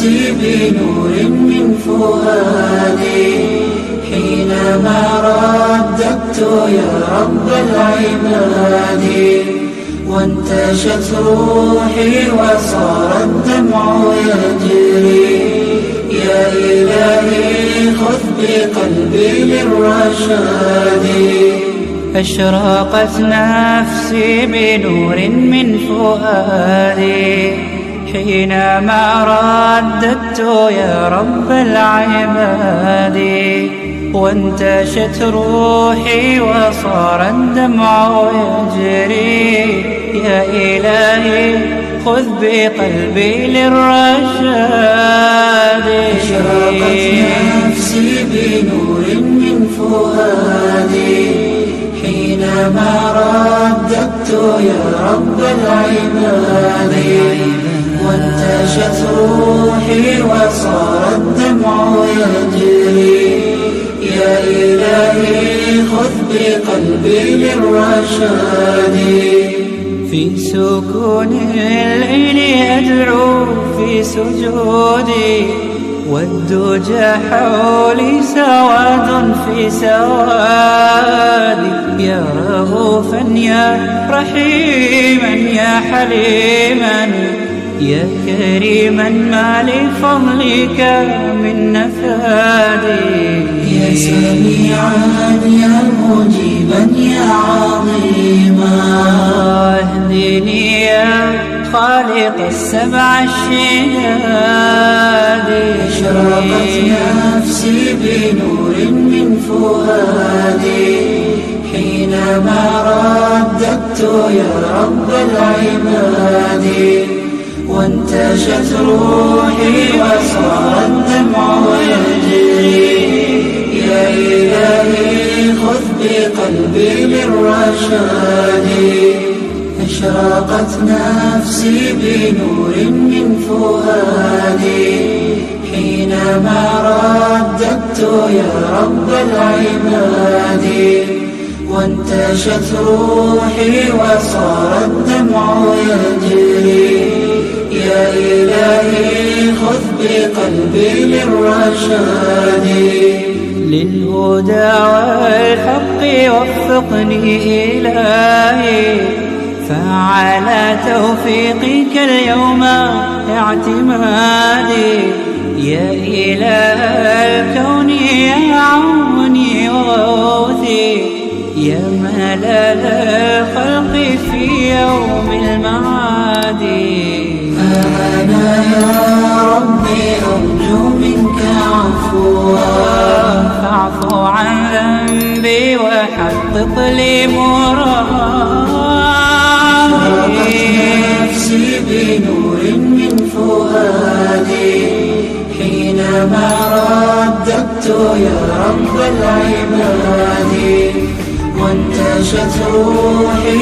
نفسي بنور من فؤادي حينما رددت يا رب العباد، وانتشت روحي وصار الدمع يجري. يا إلهي خذ بقلبي للرشاد. أشرقت نفسي بنور من فؤادي حينما رددت يا رب العباد، وانتشت روحي وصار الدمع يجري. يا إلهي خذ بقلبي للرشاد. أشرقت نفسي بنور من فؤادي حينما رددت يا رب العباد، وانتشت روحي وصار الدمع يجري. يا إلهي خذ بقلبي للرشاد. في سكون الليل أدعو في سجودي، والدجى حولي سواد في سوادي. يا رؤوفا يا رحيما يا حليما يا كريما ما لفضلك من نفادي. يا سميعا يا مجيبا يا عظيما اهدني يا خالق السبع الشداد. أشرقت نفسي بنور من فؤادي حينما رددت يا رب العباد، وانتشت روحي وصار الدمع يجري. يا إلهي خذ بقلبي للرشاد. أشرقت نفسي بنور من فؤادي حينما رددت يا رب العباد، وانتشت روحي وصار الدمع يجري. يا إلهي خذ بقلبي للرشاد. للهدى والحق وفقني إلهي، فعلى توفيقك اليوم اعتمادي. يا إله الكون يا عوني وغوثي، يا ملل الخلق في يوم المعاد. أنا يا ربي أرجو منك عفوا، فاعف عن ذنبي وحقق لي مرادي. نفسي بنور من فؤادي حينما رددت يا رب العباد، وانتشت روحي